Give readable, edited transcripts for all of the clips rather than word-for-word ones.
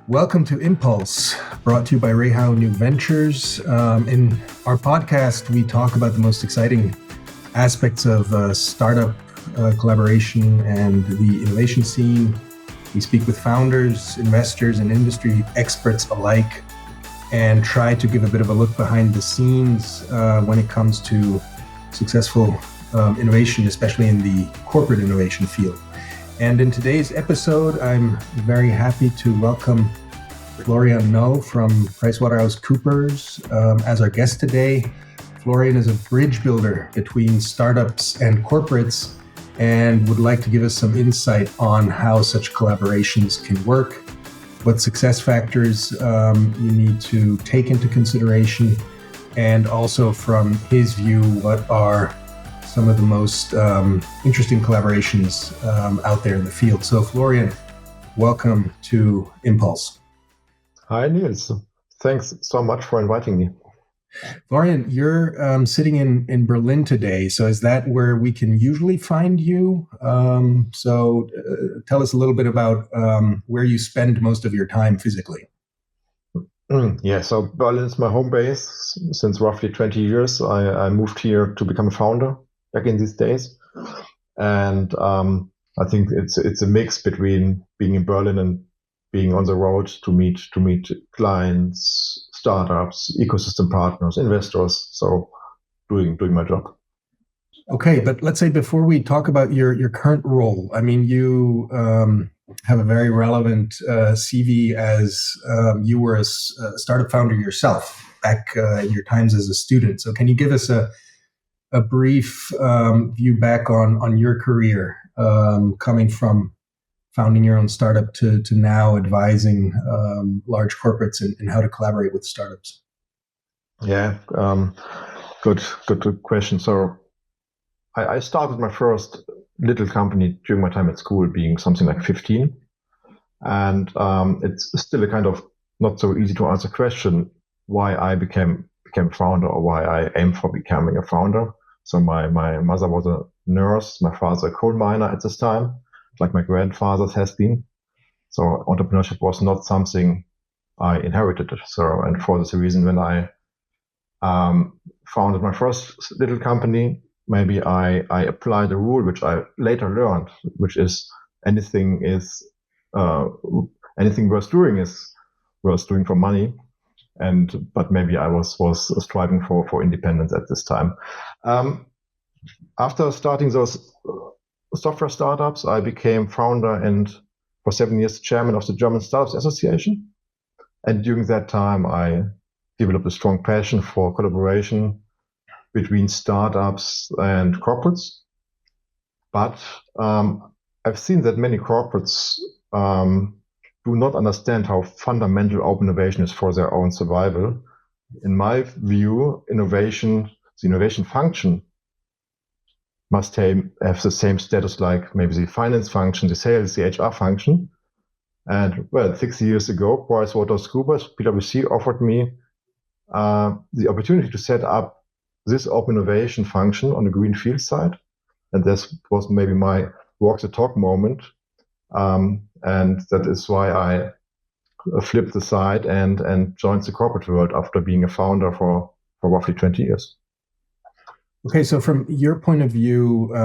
Welcome to Impulse, brought to you by Rehau New Ventures. In our podcast, we talk about the most exciting aspects of startup collaboration and the innovation scene. We speak with founders, investors, and industry experts alike, and try to give a bit of a look behind the scenes when it comes to successful innovation, especially in the corporate innovation field. And in today's episode, I'm very happy to welcome Florian Nöll from PricewaterhouseCoopers as our guest today. Florian is a bridge builder between startups and corporates and would like to give us some insight on how such collaborations can work, what success factors you need to take into consideration, and also from his view, what are some of the most interesting collaborations out there in the field. So Florian, welcome to Impulse. Hi, Niels. Thanks so much for inviting me. Florian, you're sitting in Berlin today. So is that where we can usually find you? So tell us a little bit about where you spend most of your time physically. Yeah, so Berlin is my home base since roughly 20 years. I moved here to become a founder back in these days. And I think it's a mix between being in Berlin and being on the road to meet clients, startups, ecosystem partners, investors. So doing my job. Okay, but let's say before we talk about your current role, I mean, you have a very relevant CV as you were a startup founder yourself back in your times as a student. So can you give us a brief view back on your career, coming from founding your own startup to now advising large corporates in how to collaborate with startups? Yeah, good question. So I started my first little company during my time at school, being something like 15. And it's still a kind of not so easy to answer question why I became founder or why I aimed for becoming a founder. So my mother was a nurse, my father a coal miner at this time, like my grandfather's has been. So entrepreneurship was not something I inherited. So, and for this reason, when I founded my first little company, maybe I applied a rule which I later learned, which is anything worth doing is worth doing for money. But maybe I was striving for independence at this time. After starting those software startups, I became founder and for 7 years chairman of the German Startups Association. And during that time, I developed a strong passion for collaboration between startups and corporates. But I've seen that many corporates do not understand how fundamental open innovation is for their own survival. In my view, the innovation function must have the same status like maybe the finance function, the sales, the HR function. And well, 6 years ago, PricewaterhouseCoopers, PwC, offered me the opportunity to set up this open innovation function on the greenfield side. And this was maybe my walk the talk moment. And that is why I flipped the side and joined the corporate world after being a founder for roughly 20 years. Okay, so from your point of view,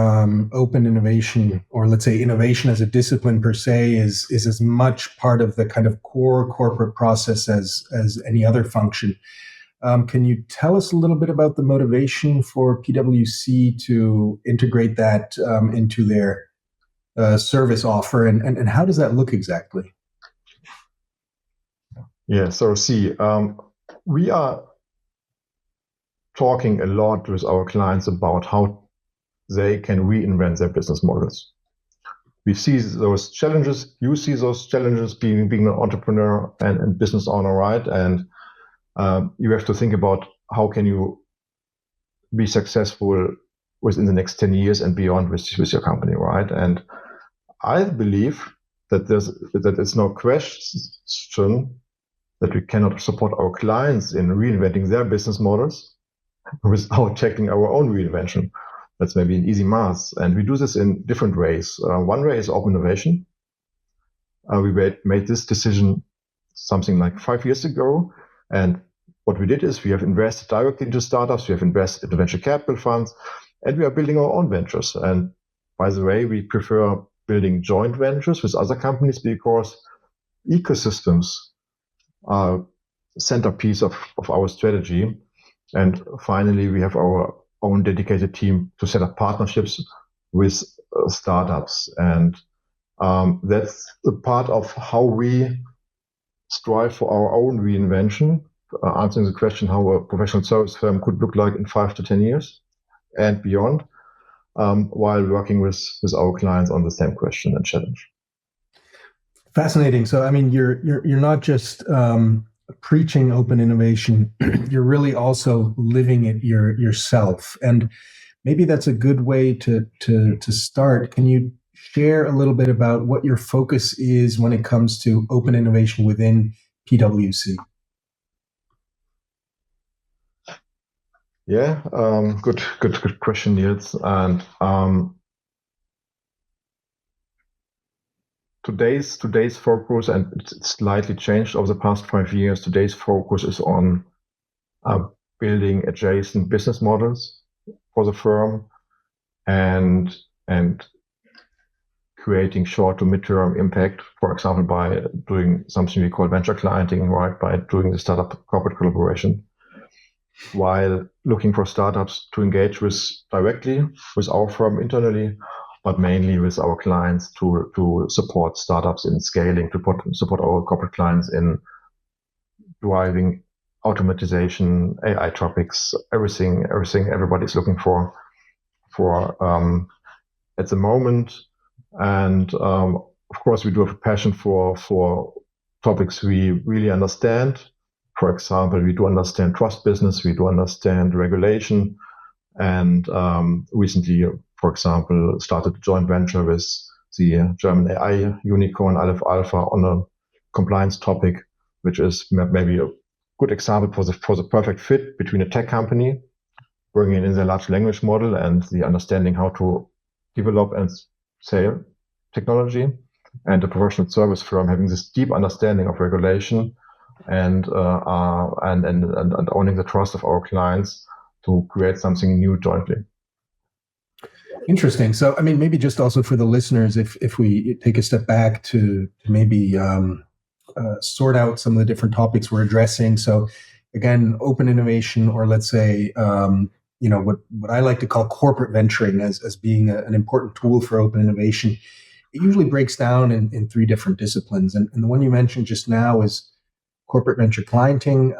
open innovation, or let's say innovation as a discipline per se, is as much part of the kind of core corporate process as any other function. Can you tell us a little bit about the motivation for PwC to integrate that into their service offer, and how does that look exactly? Yeah, so we are talking a lot with our clients about how they can reinvent their business models. We see those challenges. You see those challenges being an entrepreneur and business owner, right? And you have to think about how can you be successful within the next 10 years and beyond with your company, right? And I believe that it's no question that we cannot support our clients in reinventing their business models without checking our own reinvention. That's maybe an easy math. And we do this in different ways. One way is open innovation. We made this decision something like 5 years ago. And what we did is we have invested directly into startups, we have invested into venture capital funds, and we are building our own ventures. And by the way, we prefer building joint ventures with other companies because ecosystems are centerpiece of our strategy. And finally, we have our own dedicated team to set up partnerships with startups. And that's a part of how we strive for our own reinvention, answering the question how a professional service firm could look like in 5 to 10 years and beyond, while working with our clients on the same question and challenge. Fascinating. So, I mean, you're not just preaching open innovation; you're really also living it yourself. And maybe that's a good way to start. Can you share a little bit about what your focus is when it comes to open innovation within PwC? Yeah, good question, Niels. And today's focus, and it's slightly changed over the past 5 years. Today's focus is on building adjacent business models for the firm, and creating short to mid-term impact. For example, by doing something we call venture clienting, right? By doing the startup corporate collaboration, while looking for startups to engage with directly with our firm internally, but mainly with our clients to support startups in scaling, to support our corporate clients in driving automatization, AI topics, everything everybody's looking for at the moment. And of course, we do have a passion for topics we really understand. For example, we do understand trust business, we do understand regulation, and recently, for example, started a joint venture with the German AI unicorn Aleph Alpha on a compliance topic, which is maybe a good example for the perfect fit between a tech company bringing in the large language model and the understanding how to develop and sell technology, and a professional service firm having this deep understanding of regulation and owning the trust of our clients to create something new jointly. Interesting. So, I mean, maybe just also for the listeners, if we take a step back to maybe sort out some of the different topics we're addressing. So, again, open innovation, or let's say, what I like to call corporate venturing as being an important tool for open innovation. It usually breaks down in 3 different disciplines. And the one you mentioned just now is corporate venture clienting.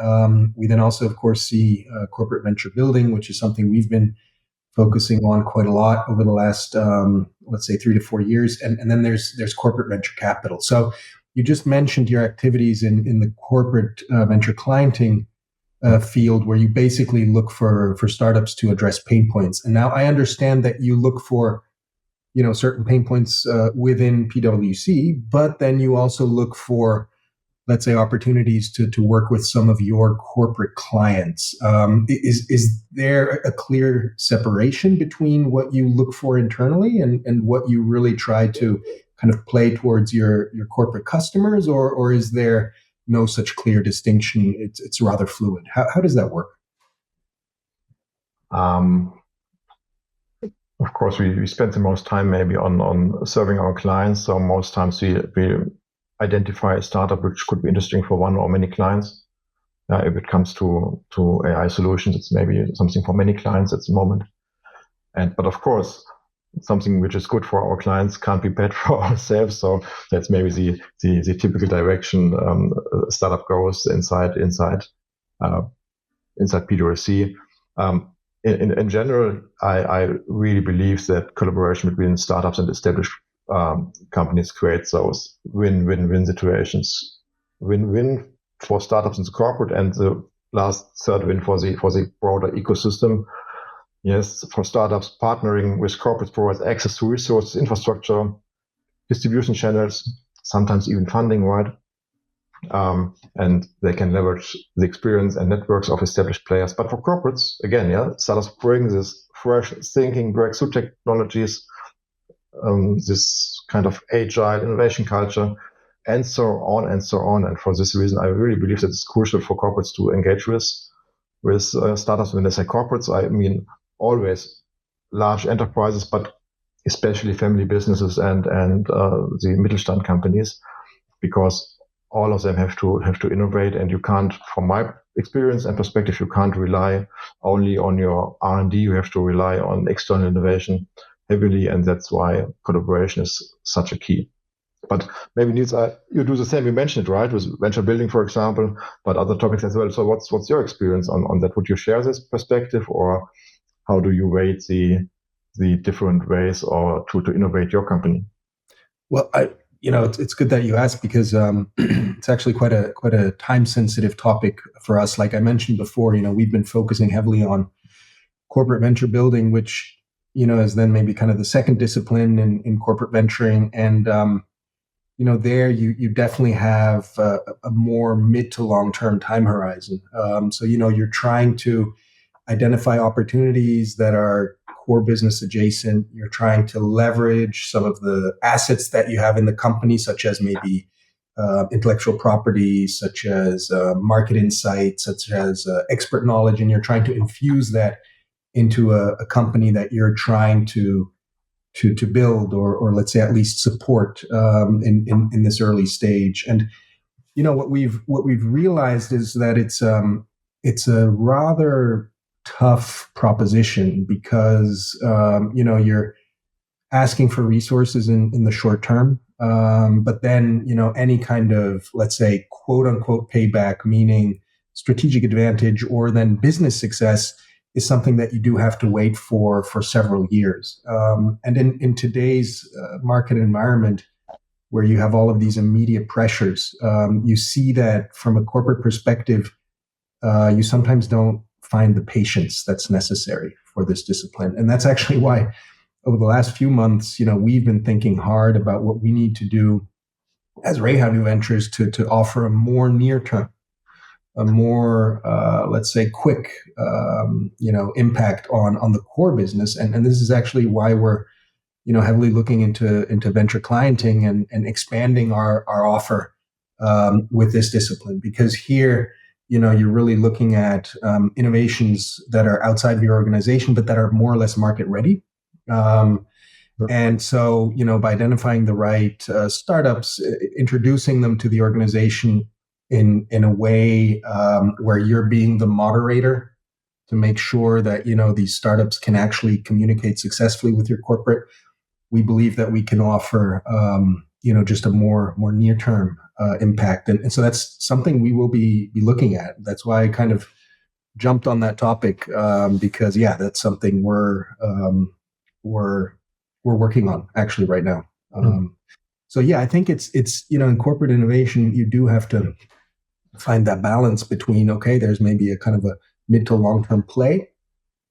We then also, of course, see corporate venture building, which is something we've been focusing on quite a lot over the last, let's say, 3 to 4 years. And then there's corporate venture capital. So you just mentioned your activities in the corporate venture clienting field, where you basically look for startups to address pain points. And now I understand that you look for certain pain points within PwC, but then you also look for, let's say, opportunities to work with some of your corporate clients. Is there a clear separation between what you look for internally and what you really try to kind of play towards your corporate customers, or is there no such clear distinction? It's rather fluid. How does that work? Of course, we spend the most time maybe on serving our clients. So most times we identify a startup which could be interesting for one or many clients. If it comes to AI solutions, it's maybe something for many clients at the moment. But of course, something which is good for our clients can't be bad for ourselves. So that's maybe the typical direction a startup goes inside PwC. In general, I really believe that collaboration between startups and established companies creates those win-win-win situations. Win-win for startups and the corporate, and the third win for the broader ecosystem. Yes, for startups, partnering with corporates provides access to resources, infrastructure, distribution channels, sometimes even funding, right? And they can leverage the experience and networks of established players. But for corporates, again, startups bring this fresh thinking, breakthrough technologies, this kind of agile innovation culture, and so on and so on. And for this reason, I really believe that it's crucial for corporates to engage with startups. When I say corporates, I mean always large enterprises, but especially family businesses and the Mittelstand companies, because all of them have to innovate, and you can't, from my experience and perspective, you can't rely only on your R&D. You have to rely on external innovation heavily, and that's why collaboration is such a key. But maybe Niels, you do the same. You mentioned it, right, with venture building, for example, but other topics as well. So what's your experience on that? Would you share this perspective, or how do you rate the different ways or to innovate your company? Well, it's good that you asked, because it's actually quite a time sensitive topic for us. Like I mentioned before, we've been focusing heavily on corporate venture building, which is then maybe kind of the second discipline in corporate venturing, and there you definitely have a more mid to long term time horizon. So you're trying to identify opportunities that are core business adjacent. You're trying to leverage some of the assets that you have in the company, such as maybe intellectual property, such as market insight, such as expert knowledge, and you're trying to infuse that into a company that you're trying to build, or let's say at least support in this early stage. And what we've realized is that it's a rather tough proposition, because you're asking for resources in the short term, but then any kind of, let's say, quote unquote payback, meaning strategic advantage or then business success, is something that you do have to wait for several years. And in today's market environment, where you have all of these immediate pressures, you see that from a corporate perspective, you sometimes don't find the patience that's necessary for this discipline. And that's actually why over the last few months, we've been thinking hard about what we need to do as Rehau New Ventures to offer a more near-term, a more, let's say, quick, impact on the core business. And this is actually why we're, heavily looking into venture clienting and expanding our offer with this discipline, because here, you're really looking at innovations that are outside of your organization, but that are more or less market ready. And so, by identifying the right startups, introducing them to the organization in a way where you're being the moderator to make sure that, these startups can actually communicate successfully with your corporate, we believe that we can offer, just a more near-term impact. And so that's something we will be looking at. That's why I kind of jumped on that topic, because that's something we're working on actually right now. So I think it's in corporate innovation, you do have to find that balance between, okay, there's maybe a kind of a mid to long-term play.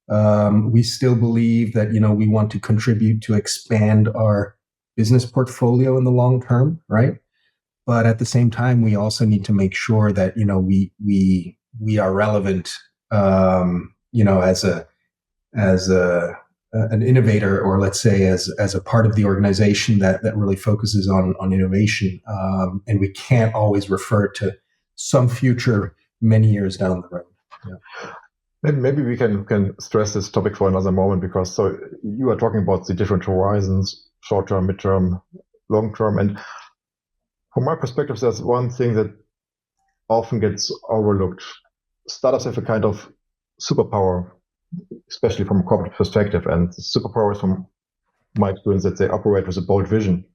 We still believe that, we want to contribute to expand our business portfolio in the long term, right? But at the same time, we also need to make sure that, we are relevant, as an innovator, or let's say as a part of the organization that really focuses on innovation. And we can't always refer to some future many years down the road. Yeah. Maybe we can stress this topic for another moment, because so you are talking about the different horizons, short term, mid term, long term. And from my perspective, there's one thing that often gets overlooked. Startups have a kind of superpower, especially from a corporate perspective. And the superpower is, from my experience, that they operate with a bold vision,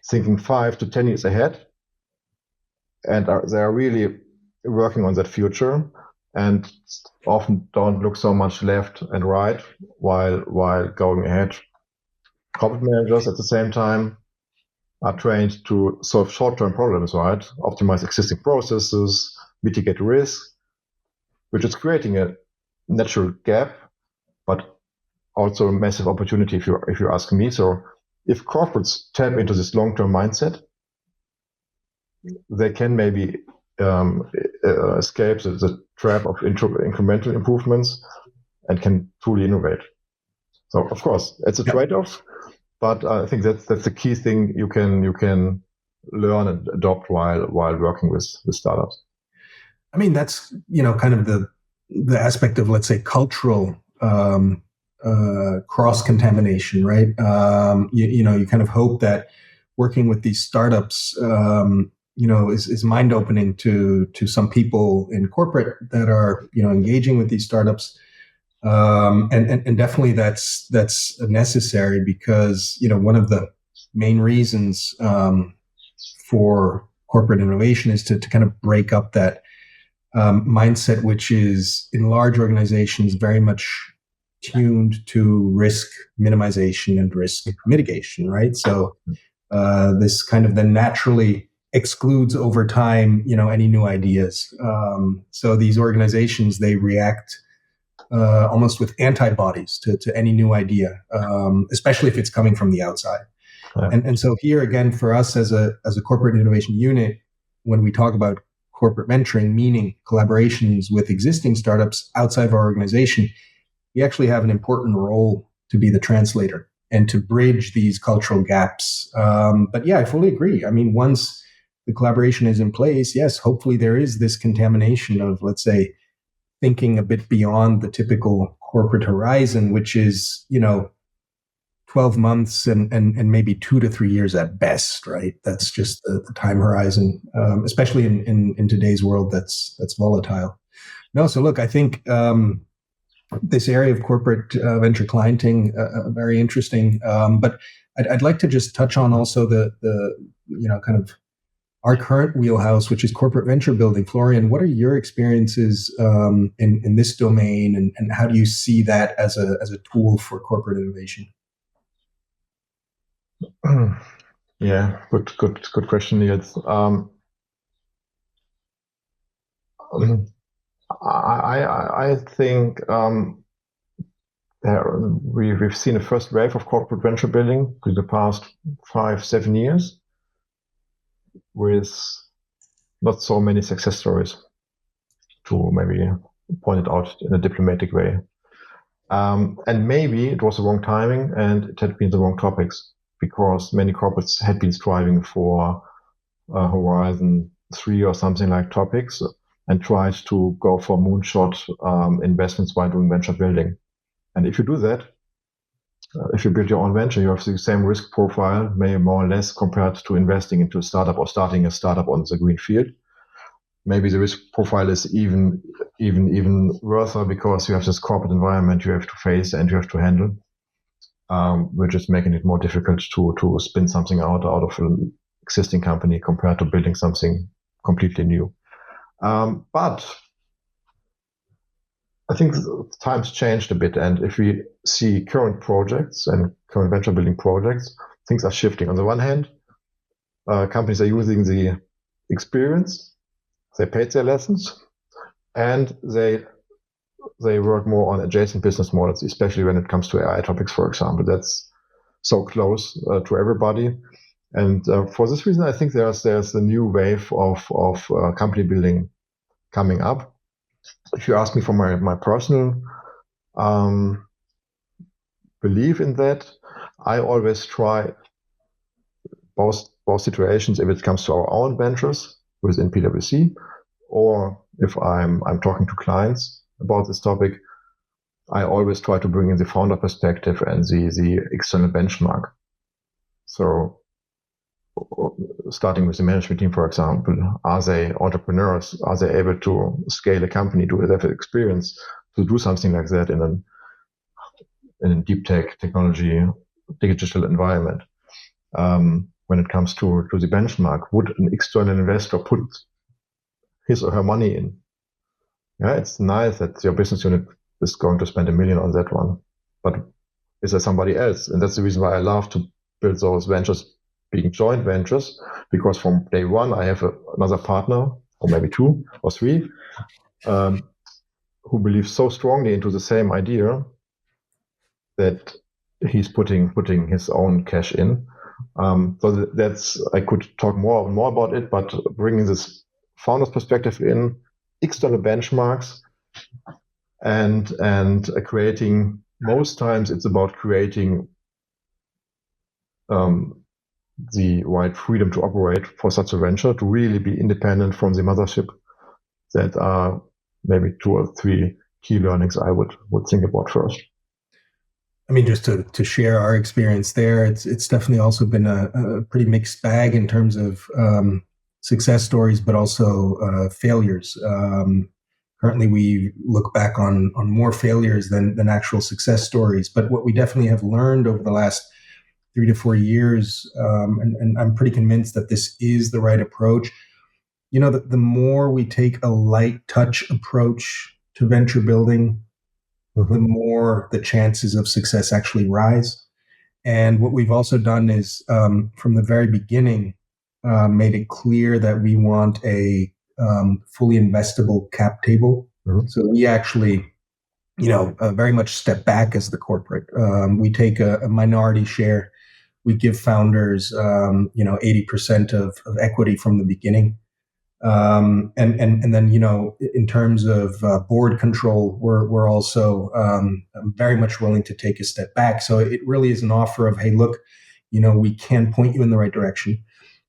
thinking 5 to 10 years ahead. And they are really working on that future, and often don't look so much left and right while going ahead. Corporate managers at the same time are trained to solve short-term problems, right? Optimize existing processes, mitigate risk, which is creating a natural gap, but also a massive opportunity if you ask me. So if corporates tap into this long-term mindset, they can maybe escape the trap of incremental improvements and can truly innovate. So of course it's a trade-off, but I think that's the key thing you can learn and adopt while working with startups. I mean, that's, kind of the aspect of, let's say, cultural cross contamination, right? You kind of hope that working with these startups, is mind opening to some people in corporate that are, engaging with these startups. And definitely that's necessary because, one of the main reasons for corporate innovation is to kind of break up that mindset, which is in large organizations very much tuned to risk minimization and risk mitigation, right? So this kind of then naturally excludes over time, any new ideas. So these organizations, they react almost with antibodies to any new idea, especially if it's coming from the outside. Yeah. And so here again, for us as a corporate innovation unit, when we talk about corporate mentoring, meaning collaborations with existing startups outside of our organization, we actually have an important role to be the translator and to bridge these cultural gaps. But yeah, I fully agree. I mean, once the collaboration is in place, yes, hopefully there is this contamination of, let's say, thinking a bit beyond the typical corporate horizon, which is, 12 months and maybe 2 to 3 years at best, right? That's just the time horizon, especially in today's world that's volatile. No, so look, I think this area of corporate venture clienting very interesting. But I'd like to just touch on also the kind of our current wheelhouse, which is corporate venture building. Florian, what are your experiences in this domain, and how do you see that as a tool for corporate innovation? Yeah, good question, Niels. I think we've seen a first wave of corporate venture building in the past 5-7 years, with not so many success stories, to maybe point it out in a diplomatic way. And maybe it was the wrong timing and it had been the wrong topics, because many corporates had been striving for Horizon 3 or something like topics and tried to go for moonshot investments while doing venture building. And if you do that, if you build your own venture, you have the same risk profile, maybe more or less, compared to investing into a startup or starting a startup on the green field. Maybe the risk profile is even worse, because you have this corporate environment you have to face and you have to handle, which is making it more difficult to spin something out of an existing company compared to building something completely new. But I think times changed a bit, and if we see current projects and current venture building projects, things are shifting. On the one hand, companies are using the experience, they paid their lessons, and they work more on adjacent business models, especially when it comes to AI topics, for example. That's so close to everybody. And for this reason, I think there's a new wave of company building coming up. If you ask me for my personal belief in that, I always try both situations if it comes to our own ventures within PwC, or if I'm talking to clients about this topic, I always try to bring in the founder perspective and the external benchmark. So starting with the management team, for example, are they entrepreneurs? Are they able to scale a company? Do they have experience to do something like that in a deep technology, digital environment? When it comes to the benchmark, would an external investor put his or her money in? Yeah, it's nice that your business unit is going to spend $1 million on that one, but is there somebody else? And that's the reason why I love to build those ventures being joint ventures, because from day one I have another partner, or maybe 2 or 3, who believes so strongly into the same idea that he's putting his own cash in. So that's, I could talk more about it, but bringing this founder's perspective in, external benchmarks, and creating, most times it's about creating the right freedom to operate for such a venture, to really be independent from the mothership. That are maybe 2 or 3 key learnings I would think about first. I mean, just to share our experience there, it's definitely also been a pretty mixed bag in terms of success stories, but also failures. Currently, we look back on more failures than actual success stories. But what we definitely have learned over the last 3 to 4 years, and I'm pretty convinced that this is the right approach. The more we take a light touch approach to venture building, the more the chances of success actually rise. And what we've also done is, from the very beginning, made it clear that we want a fully investable cap table. So we actually, very much step back as the corporate. We take a minority share. We give founders, 80% of equity from the beginning. And then, in terms of board control, we're also very much willing to take a step back. So it really is an offer of, hey, look, we can point you in the right direction.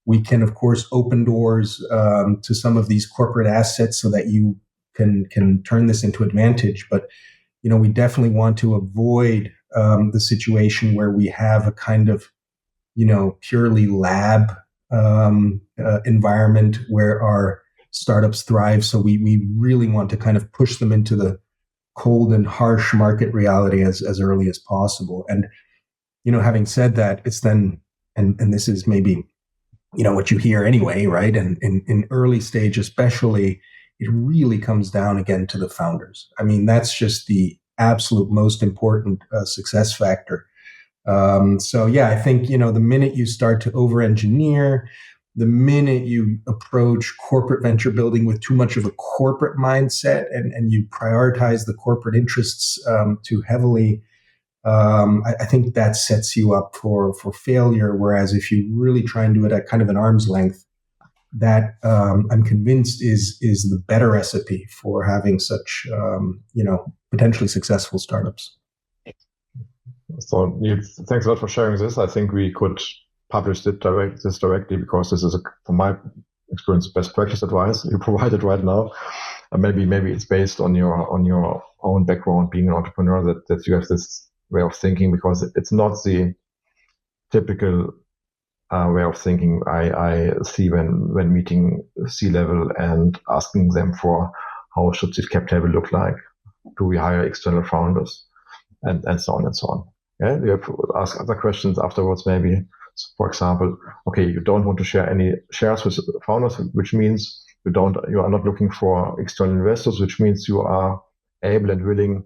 We can, of course, open doors to some of these corporate assets so that you can turn this into advantage. But we definitely want to avoid the situation where we have a kind of purely lab environment where our startups thrive. So we really want to kind of push them into the cold and harsh market reality as early as possible. And, having said that, it's then, and this is maybe, what you hear anyway, right? And in early stage, especially, it really comes down again to the founders. I mean, that's just the absolute most important success factor. So yeah, I think, the minute you start to over-engineer, the minute you approach corporate venture building with too much of a corporate mindset and you prioritize the corporate interests too heavily, I think that sets you up for failure. Whereas if you really try and do it at kind of an arm's length, that I'm convinced is the better recipe for having such potentially successful startups. So thanks a lot for sharing this. I think we could publish this directly because this is, from my experience, best practice advice you provided right now. Maybe it's based on your own background, being an entrepreneur, that you have this way of thinking, because it's not the typical way of thinking I see when meeting C-level and asking them for how should the cap table look like, do we hire external founders, and so on and so on. Yeah, you have to ask other questions afterwards, maybe. For example, okay, you don't want to share any shares with founders, which means you are not looking for external investors, which means you are able and willing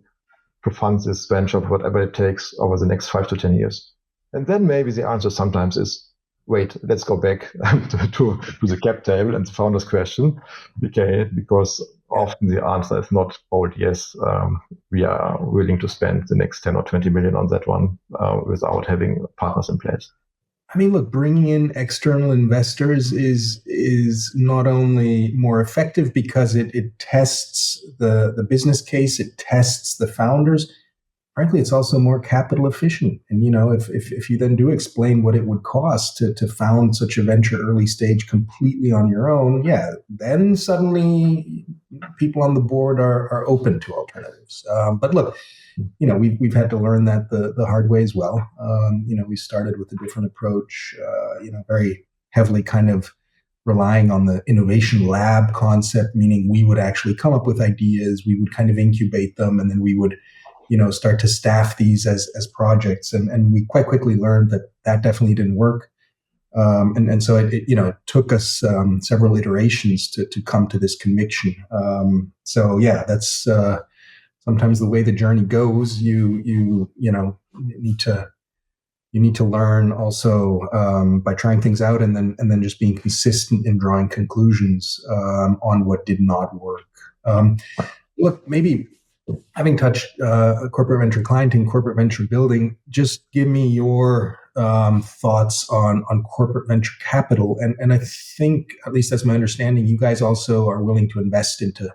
to fund this venture, whatever it takes, over the next 5 to 10 years. And then maybe the answer sometimes is, wait, let's go back to the cap table and the founder's question, okay, because often the answer is not bold, yes, we are willing to spend the next 10 or 20 million on that one without having partners in place. I mean, look, bringing in external investors is not only more effective because it tests the business case, it tests the founders. Frankly, it's also more capital efficient. And, if you then do explain what it would cost to found such a venture early stage completely on your own, yeah, then suddenly people on the board are open to alternatives. But look, we've had to learn that the hard way as well. We started with a different approach, very heavily kind of relying on the innovation lab concept, meaning we would actually come up with ideas, we would kind of incubate them, and then we would start to staff these as projects. And we quite quickly learned that definitely didn't work. And so it took us several iterations to come to this conviction. So yeah, that's sometimes the way the journey goes. You need to learn also by trying things out and then just being consistent in drawing conclusions on what did not work. Look, maybe having touched corporate venture clienting, corporate venture building, just give me your thoughts on corporate venture capital. And I think, at least that's my understanding, you guys also are willing to invest into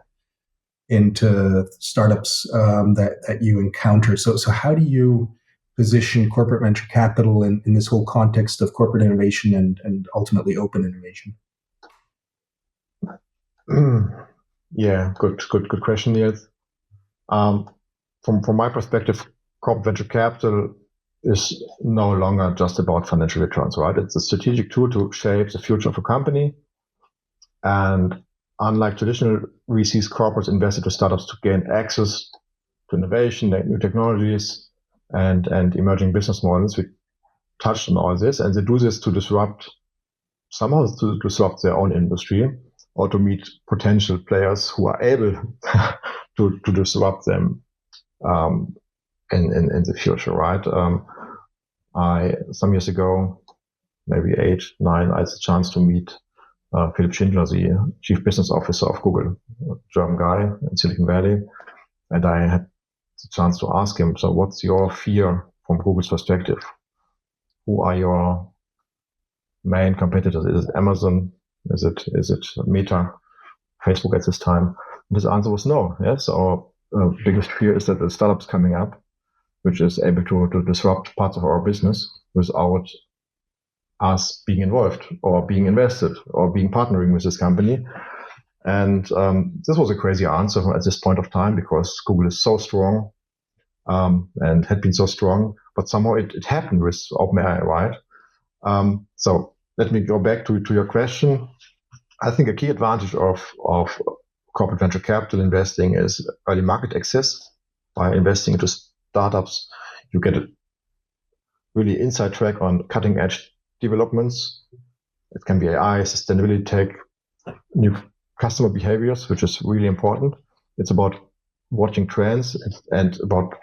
startups that you encounter. So how do you position corporate venture capital in this whole context of corporate innovation and ultimately open innovation? Yeah, good question, Niels. From my perspective, corporate venture capital is no longer just about financial returns, right? It's a strategic tool to shape the future of a company. And unlike traditional VCs, corporates invest into startups to gain access to innovation, new technologies, and emerging business models. We touched on all this, and they do this to disrupt their own industry or to meet potential players who are able to disrupt them in the future, right? Some years ago, maybe 8, 9, I had the chance to meet Philipp Schindler, the chief business officer of Google, a German guy in Silicon Valley. And I had the chance to ask him, so what's your fear from Google's perspective? Who are your main competitors? Is it Amazon? Is it Meta, Facebook at this time? And his answer was no. Yes, our biggest fear is that the startup's coming up, which is able to disrupt parts of our business without us being involved or being invested or being partnering with this company. And this was a crazy answer at this point of time because Google is so strong and had been so strong, but somehow it happened with OpenAI, right? So let me go back to your question. I think a key advantage of corporate venture capital investing is early market access. By investing into startups, you get a really inside track on cutting edge developments. It can be AI, sustainability tech, new customer behaviors, which is really important. It's about watching trends and about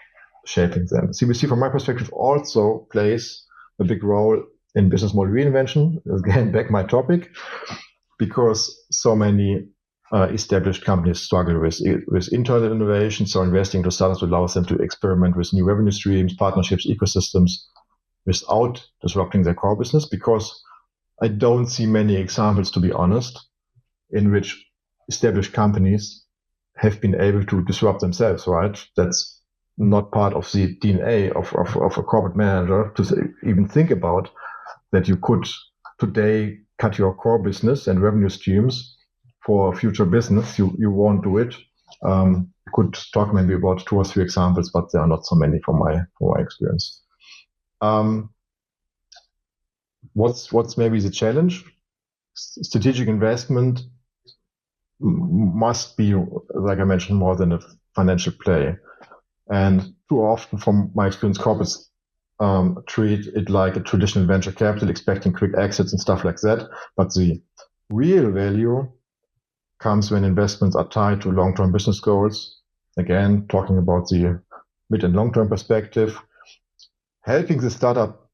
shaping them. CVC, from my perspective, also plays a big role in business model reinvention. Again, back my topic, because so many established companies struggle with internal innovation. So investing into startups allows them to experiment with new revenue streams, partnerships, ecosystems without disrupting their core business, because I don't see many examples, to be honest, in which established companies have been able to disrupt themselves, right? That's not part of the DNA of a corporate manager to even think about that you could today cut your core business and revenue streams for future business. You won't do it. Could talk maybe about 2 or 3 examples, but there are not so many from my experience. What's maybe the challenge? Strategic investment must be, like I mentioned, more than a financial play. And too often, from my experience, corporates treat it like a traditional venture capital, expecting quick exits and stuff like that. But the real value comes when investments are tied to long-term business goals. Again, talking about the mid and long-term perspective, helping the startup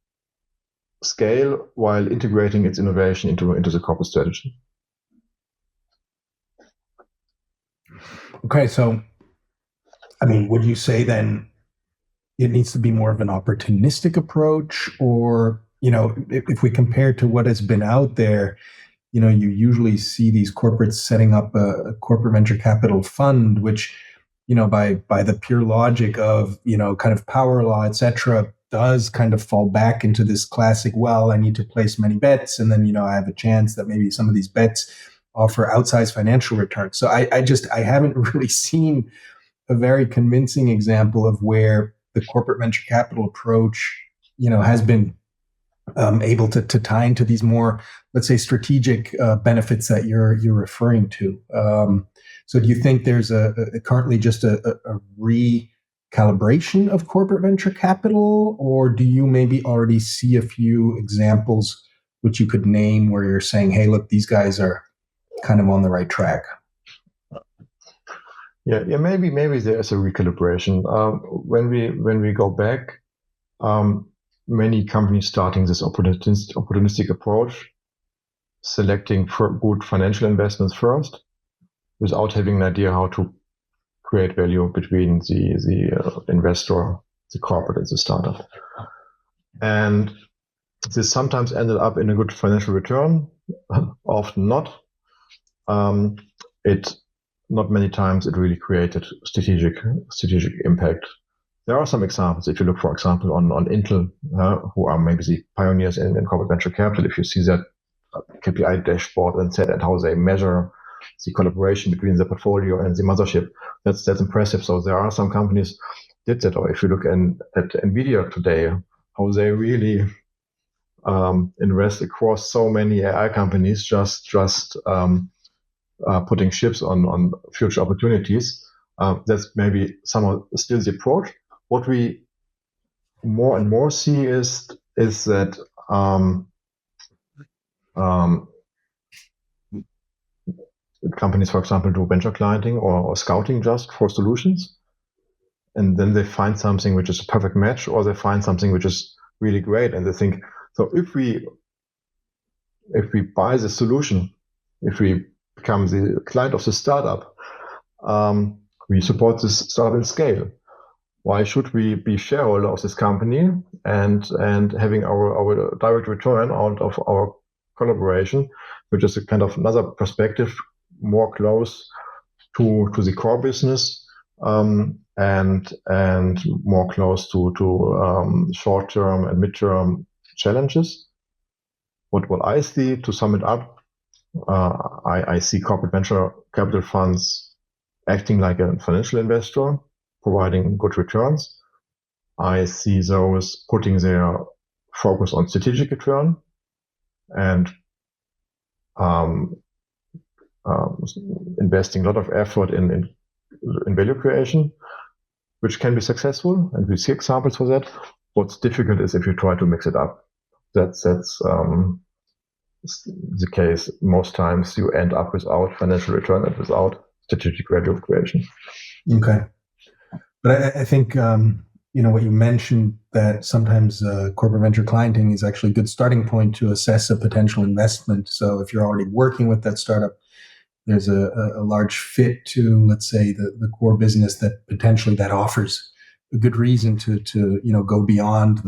scale while integrating its innovation into the corporate strategy. Okay, so, I mean, would you say then it needs to be more of an opportunistic approach, or, if we compare to what has been out there, you usually see these corporates setting up a corporate venture capital fund, which, by the pure logic of, kind of power law, et cetera, does kind of fall back into this classic, well, I need to place many bets, and then, I have a chance that maybe some of these bets offer outsized financial returns. So I haven't really seen a very convincing example of where the corporate venture capital approach, has been able to tie into these more, let's say, strategic benefits that you're referring to. So do you think there's currently just a recalibration of corporate venture capital, or do you maybe already see a few examples which you could name where you're saying, hey, look, these guys are kind of on the right track? Yeah, maybe there is a recalibration. When we go back, many companies starting this opportunistic approach, selecting for good financial investments first, without having an idea how to create value between the investor, the corporate, and the startup. And this sometimes ended up in a good financial return, often not. Not many times it really created strategic impact. there are some examples. If you look, for example, on Intel, who are maybe the pioneers in corporate venture capital, if you see that KPI dashboard and how they measure the collaboration between the portfolio and the mothership, that's impressive. So there are some companies did that. Or if you look at NVIDIA today, how they really invest across so many AI companies, just putting chips on future opportunities. That's maybe somewhat still the approach. What we more and more see is that companies, for example, do venture clienting or scouting just for solutions, and then they find something which is a perfect match, or they find something which is really great, and they think, so if we buy the solution, if we become the client of the startup, we support this startup in scale. Why should we be shareholder of this company and having our direct return out of our collaboration, which is a kind of another perspective, more close to the core business, and more close to short-term and mid-term challenges. What I see, to sum it up, I see corporate venture capital funds acting like a financial investor, providing good returns. I see those putting their focus on strategic return and investing a lot of effort in value creation, which can be successful, and we see examples for that. What's difficult is if you try to mix it up. That's the case. Most times you end up without financial return and without strategic value creation. Okay. But I think, what you mentioned, that sometimes corporate venture clienting is actually a good starting point to assess a potential investment. So if you're already working with that startup, there's a large fit to, let's say, the core business that potentially that offers a good reason to go beyond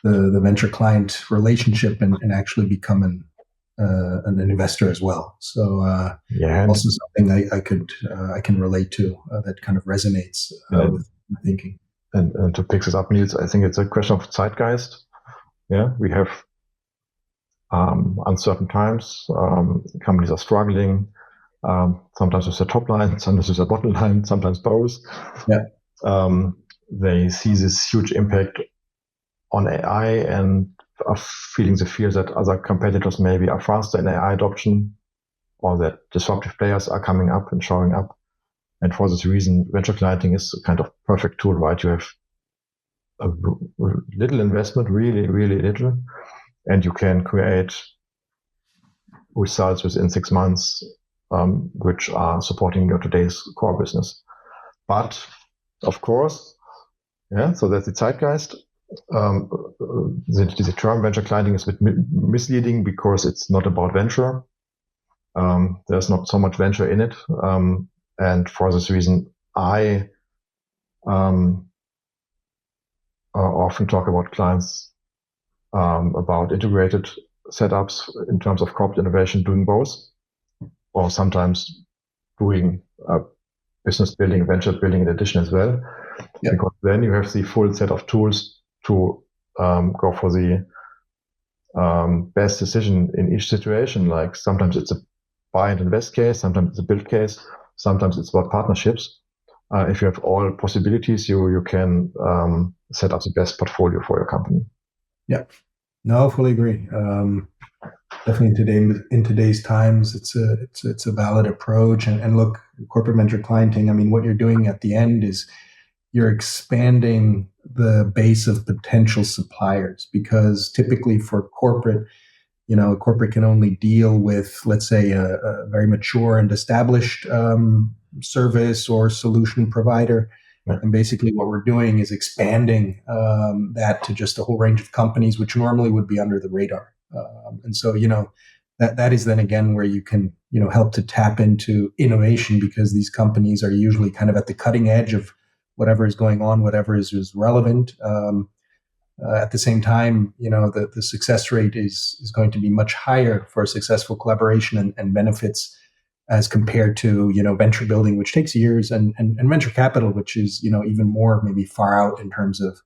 the venture client relationship and actually become an investor as well. So also something I can relate to that kind of resonates with my thinking. And to pick this up, Niels, I think it's a question of zeitgeist. Yeah, we have uncertain times. Companies are struggling. Sometimes it's a top line, sometimes it's a bottom line, sometimes both. Yeah. They see this huge impact on AI and are feeling the fear that other competitors maybe are faster in AI adoption, or that disruptive players are coming up and showing up. And for this reason, venture clienting is a kind of perfect tool, right? You have a little investment, really, really little, and you can create results within 6 months, which are supporting your today's core business. But of course, so that's the zeitgeist. The term venture clienting is a bit misleading because it's not about venture. There's not so much venture in it. And for this reason, I often talk about clients about integrated setups in terms of corporate innovation, doing both, or sometimes doing business building, venture building in addition as well. Yeah. Because then you have the full set of tools to go for the best decision in each situation. Like sometimes it's a buy and invest case, sometimes it's a build case, sometimes it's about partnerships. If you have all possibilities, you can set up the best portfolio for your company. Yeah, no, fully agree. Definitely in today's times, it's a valid approach. And look, corporate venture clienting, I mean, what you're doing at the end is you're expanding the base of potential suppliers, because typically for corporate, corporate can only deal with, let's say, a very mature and established service or solution provider. Right. And basically what we're doing is expanding that to just a whole range of companies, which normally would be under the radar. And so, that is then again where you can, help to tap into innovation, because these companies are usually kind of at the cutting edge of whatever is going on, whatever is relevant. At the same time, the success rate is going to be much higher for a successful collaboration and benefits as compared to, venture building, which takes years, and venture capital, which is, even more maybe far out in terms of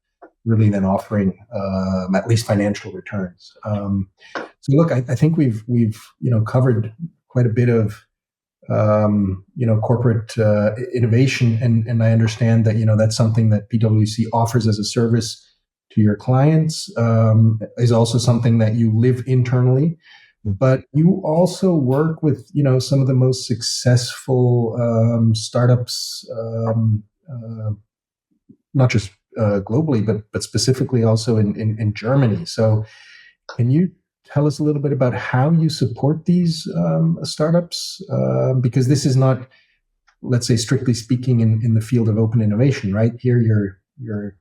really then offering at least financial returns. So look, I think we've covered quite a bit of corporate innovation, and I understand that that's something that PwC offers as a service to your clients, is also something that you live internally. But you also work with, some of the most successful startups, not just globally, but specifically also in Germany. So, can you tell us a little bit about how you support these startups? Because this is not, let's say, strictly speaking, in the field of open innovation, right? Here, you're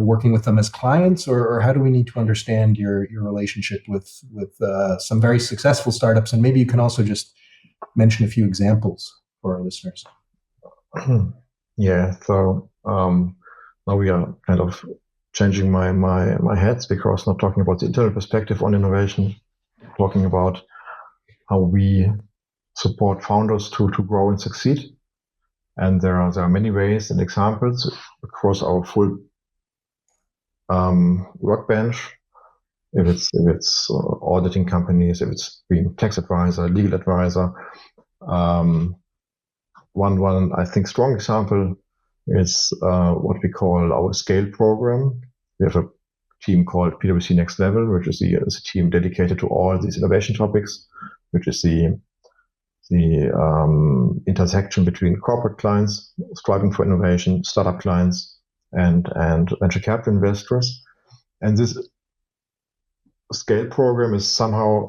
working with them as clients, or how do we need to understand your relationship with some very successful startups? And maybe you can also just mention a few examples for our listeners. Yeah. So now we are kind of changing my heads, because not talking about the internal perspective on innovation, talking about how we support founders to grow and succeed. And there are many ways and examples across our full workbench. If it's auditing companies, if it's being tax advisor, legal advisor. One I think strong example is what we call our scale program. We have a team called PwC Next Level, which is a team dedicated to all these innovation topics, which is the intersection between corporate clients striving for innovation, startup clients, and venture capital investors. And this scale program is somehow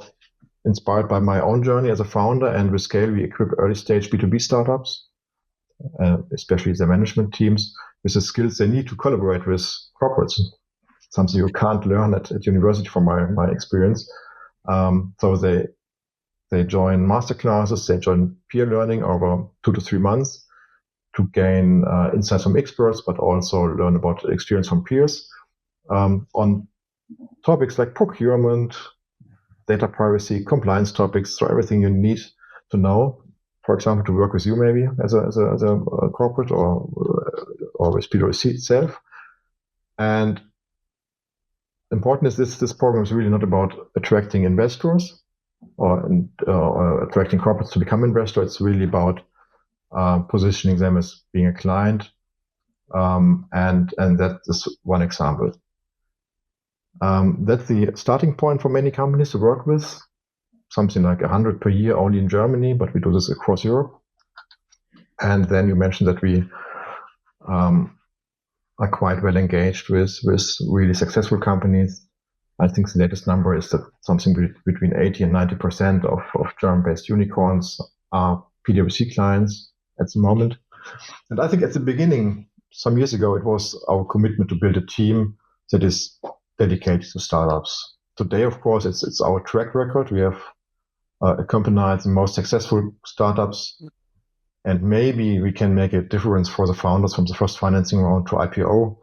inspired by my own journey as a founder. And with Scale, we equip early stage B2B startups, especially the management teams, with the skills they need to collaborate with corporates, something you can't learn at university from my experience. So they join masterclasses, they join peer learning over 2 to 3 months to gain insights from experts, but also learn about experience from peers on topics like procurement, data privacy, compliance topics, so everything you need to know, for example, to work with you maybe as a corporate or with PwC itself. And important is this program is really not about attracting investors or attracting corporates to become investors. It's really about positioning them as being a client, and that is one example. That's the starting point for many companies to work with, something like 100 per year only in Germany, but we do this across Europe. And then you mentioned that we are quite well engaged with really successful companies. I think the latest number is that something between 80 and 90% of German-based unicorns are PwC clients at the moment. And I think at the beginning, some years ago, it was our commitment to build a team that is dedicated to startups. Today, of course, it's our track record. We have accompanied the most successful startups, and maybe we can make a difference for the founders from the first financing round to IPO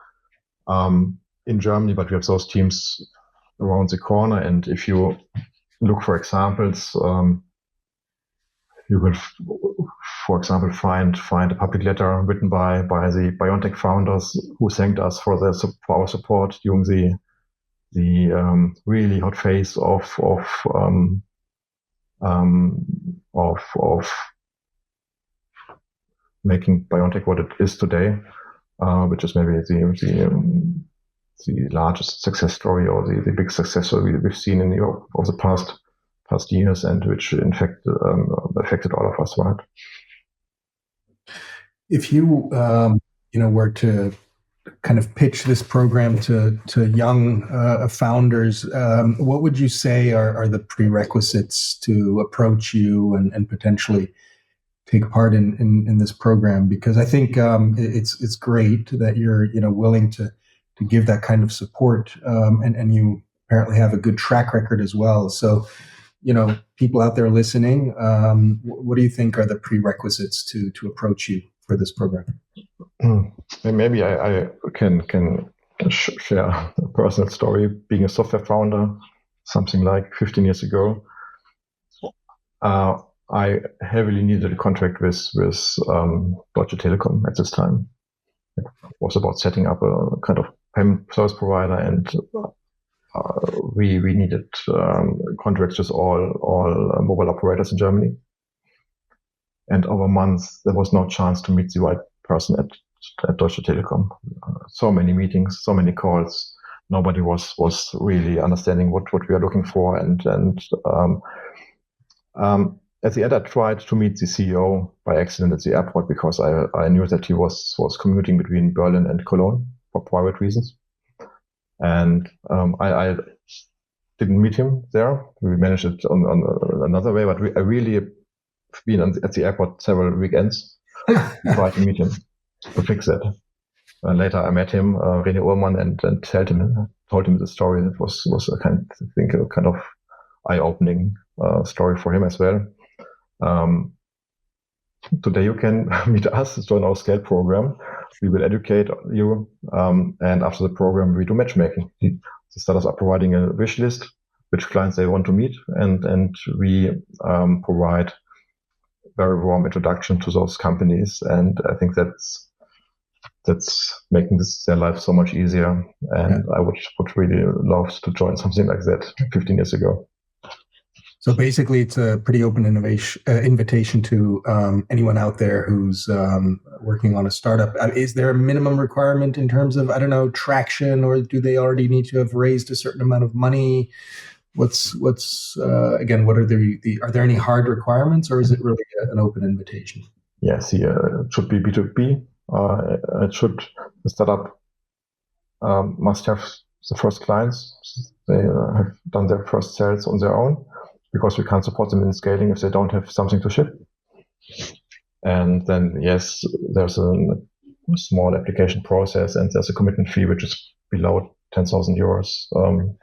in Germany, but we have those teams around the corner. And if you look for examples, you will, for example, find a public letter written by the BioNTech founders who thanked us for our support during the really hot phase of making BioNTech what it is today, which is maybe the largest success story or the big success story we've seen in Europe over the past years, and which in fact affected all of us, right? If you were to kind of pitch this program to young founders, what would you say are the prerequisites to approach you and potentially take part in this program? Because I think it's great that you're willing to give that kind of support, and you apparently have a good track record as well. So, people out there listening, what do you think are the prerequisites to approach you for this program? Maybe I can share a personal story. Being a software founder, something like 15 years ago, I heavily needed a contract with Deutsche Telekom at this time. It was about setting up a kind of payment service provider, and we needed contracts with all mobile operators in Germany. And over months, there was no chance to meet the right person at Deutsche Telekom. So many meetings, so many calls. Nobody was really understanding what we are looking for. And at the end, I tried to meet the CEO by accident at the airport because I knew that he was commuting between Berlin and Cologne for private reasons. And I didn't meet him there. We managed it on another way, but I really have been at the airport several weekends tried to meet him to fix it. And later I met him, René Uhrmann, and told him the story. That was a kind of eye-opening story for him as well. Today you can meet us, join our Scale program. We will educate you, and after the program we do matchmaking. The startups are providing a wish list, which clients they want to meet, and we provide very warm introduction to those companies. And I think that's making their life so much easier. And I would really love to join something like that 15 years ago. So basically, it's a pretty open invitation to anyone out there who's working on a startup. Is there a minimum requirement in terms of, I don't know, traction, or do they already need to have raised a certain amount of money? What's again? What are are there any hard requirements, or is it really an open invitation? Yes, it should be B2B. The startup must have the first clients. They have done their first sales on their own, because we can't support them in scaling if they don't have something to ship. And then, yes, there's a small application process, and there's a commitment fee which is below 10,000 euros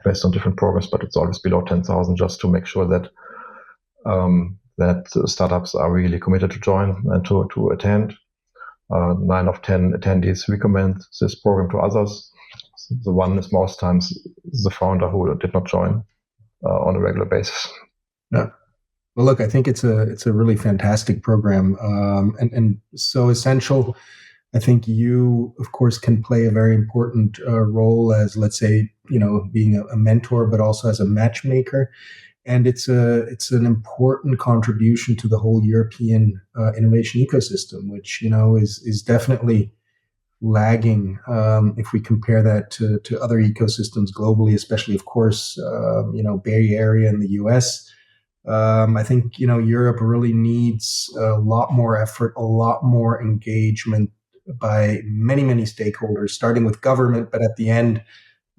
based on different programs, but it's always below 10,000, just to make sure that startups are really committed to join and to attend. 9 of 10 attendees recommend this program to others. The one is most times the founder who did not join on a regular basis. Yeah. Well, look, I think it's a really fantastic program, and so essential. I think you, of course, can play a very important role as, let's say, being a mentor, but also as a matchmaker. And it's an important contribution to the whole European innovation ecosystem, which is definitely lagging if we compare that to other ecosystems globally, especially, of course, Bay Area in the US. I think Europe really needs a lot more effort, a lot more engagement by many, many stakeholders, starting with government, but at the end,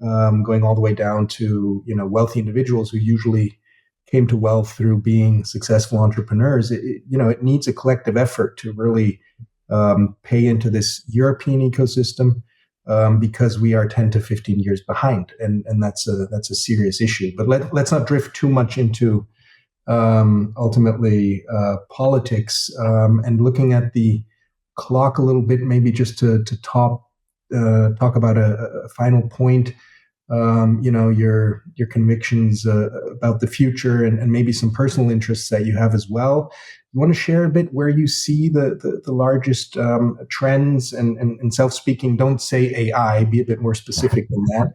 going all the way down to wealthy individuals who usually came to wealth through being successful entrepreneurs. It needs a collective effort to really pay into this European ecosystem, because we are 10 to 15 years behind, and that's a serious issue. But let's not drift too much into ultimately politics, and looking at the clock a little bit, maybe just to talk about a final point. Your convictions about the future, and maybe some personal interests that you have as well. You want to share a bit where you see the largest trends, and self-speaking, don't say AI, be a bit more specific than that.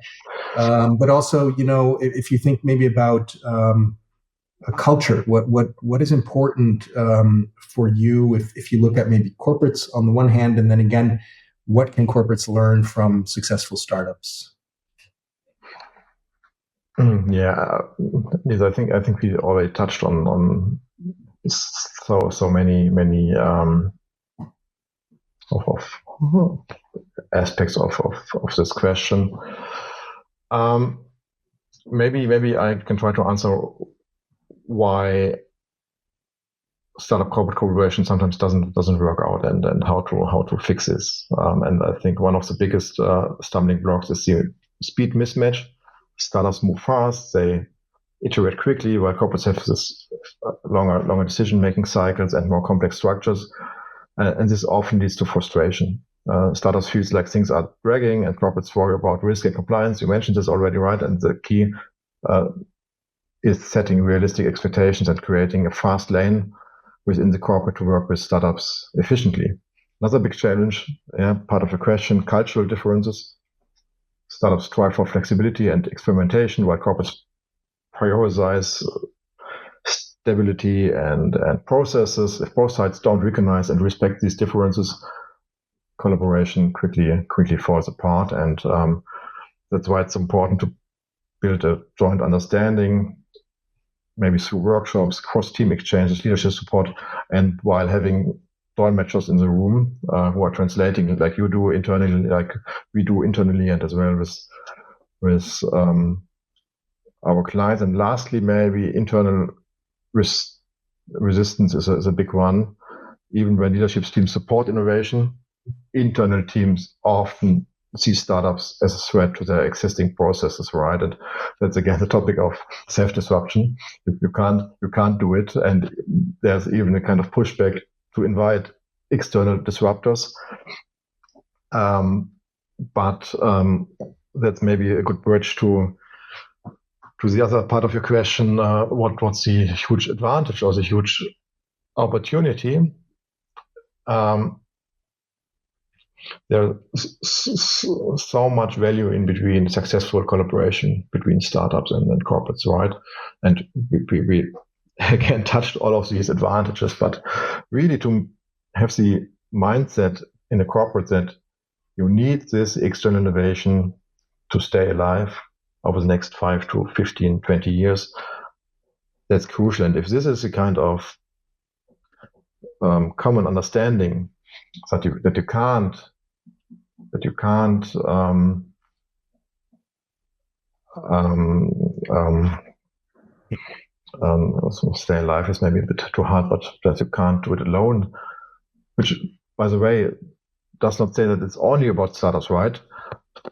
But also, if you think maybe about a culture, what is important for you if you look at maybe corporates on the one hand, and then again, what can corporates learn from successful startups? Yeah, I think we already touched on so many of aspects of this question. Maybe I can try to answer why startup corporate collaboration sometimes doesn't work out, and how to fix this. And I think one of the biggest stumbling blocks is the speed mismatch. Startups move fast, they iterate quickly, while corporates have this longer decision-making cycles and more complex structures. And this often leads to frustration. Startups feel like things are dragging, and corporates worry about risk and compliance. You mentioned this already, right? And the key is setting realistic expectations and creating a fast lane within the corporate to work with startups efficiently. Another big challenge, part of the question, cultural differences. Startups strive for flexibility and experimentation, while corporates prioritize stability and processes. If both sides don't recognize and respect these differences, collaboration quickly falls apart. And that's why it's important to build a joint understanding, maybe through workshops, cross-team exchanges, leadership support, and while having dolmetschers in the room who are translating it, like you do internally, like we do internally, and as well with our clients. And lastly, maybe internal resistance is a big one. Even when leadership teams support innovation, internal teams often see startups as a threat to their existing processes, right? And that's again the topic of self-disruption. You can't do it, and there's even a kind of pushback to invite external disruptors. But that's maybe a good bridge to the other part of your question. What's the huge advantage or the huge opportunity? There's so much value in between successful collaboration between startups and corporates, right? And we again touched all of these advantages, but really to have the mindset in a corporate that you need this external innovation to stay alive over the next 5 to 15, 20 years, that's crucial. And if this is a kind of common understanding that you can't stay alive is maybe a bit too hard, but that you can't do it alone, which, by the way, does not say that it's only about startups, right?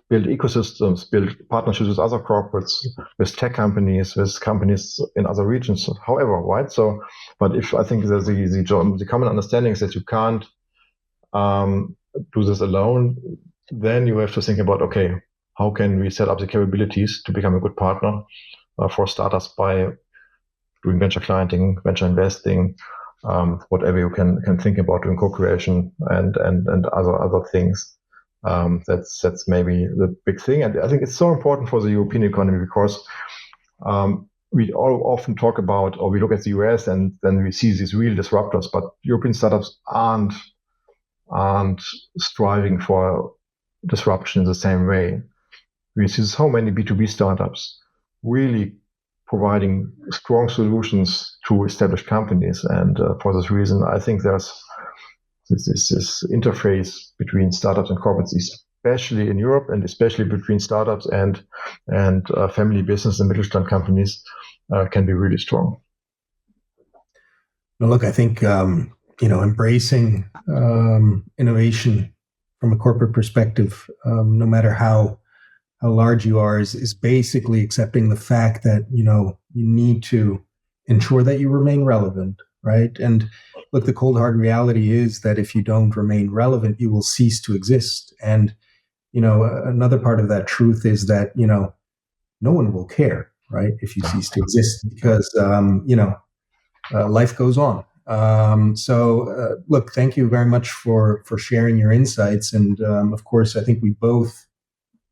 Build ecosystems, build partnerships with other corporates, with tech companies, with companies in other regions, however, right? So, but if I think that the common understanding is that you can't do this alone, then you have to think about, okay, how can we set up the capabilities to become a good partner for startups by doing venture clienting, venture investing, whatever you can think about doing co-creation and other things. That's maybe the big thing. And I think it's so important for the European economy because we all often talk about, or we look at the US and then we see these real disruptors, but European startups aren't striving for disruption in the same way. We see so many B2B startups really providing strong solutions to established companies. And for this reason, I think there's this interface between startups and corporates, especially in Europe, and especially between startups and family business and Mittelstand companies, can be really strong. Well, look, I think embracing innovation from a corporate perspective, no matter how large you are, is basically accepting the fact that you need to ensure that you remain relevant, right? And look, the cold hard reality is that if you don't remain relevant, you will cease to exist. And another part of that truth is that no one will care, right, if you cease to exist, because life goes on. Look, thank you very much for sharing your insights. And of course, I think we both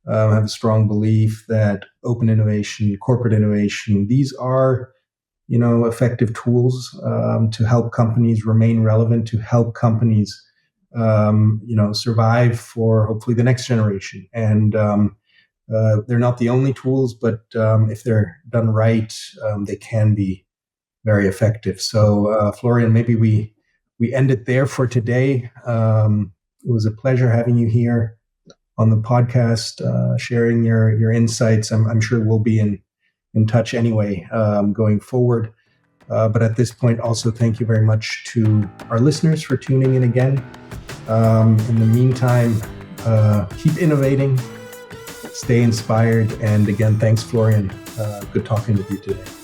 have a strong belief that open innovation, corporate innovation, these are effective tools to help companies remain relevant, to help companies survive for hopefully the next generation. And they're not the only tools, but if they're done right, they can be very effective. So Florian, maybe we end it there for today. It was a pleasure having you here on the podcast, sharing your insights. I'm sure we'll be in touch anyway going forward. But at this point, also thank you very much to our listeners for tuning in again. In the meantime, keep innovating, stay inspired. And again, thanks, Florian. Good talking with you today.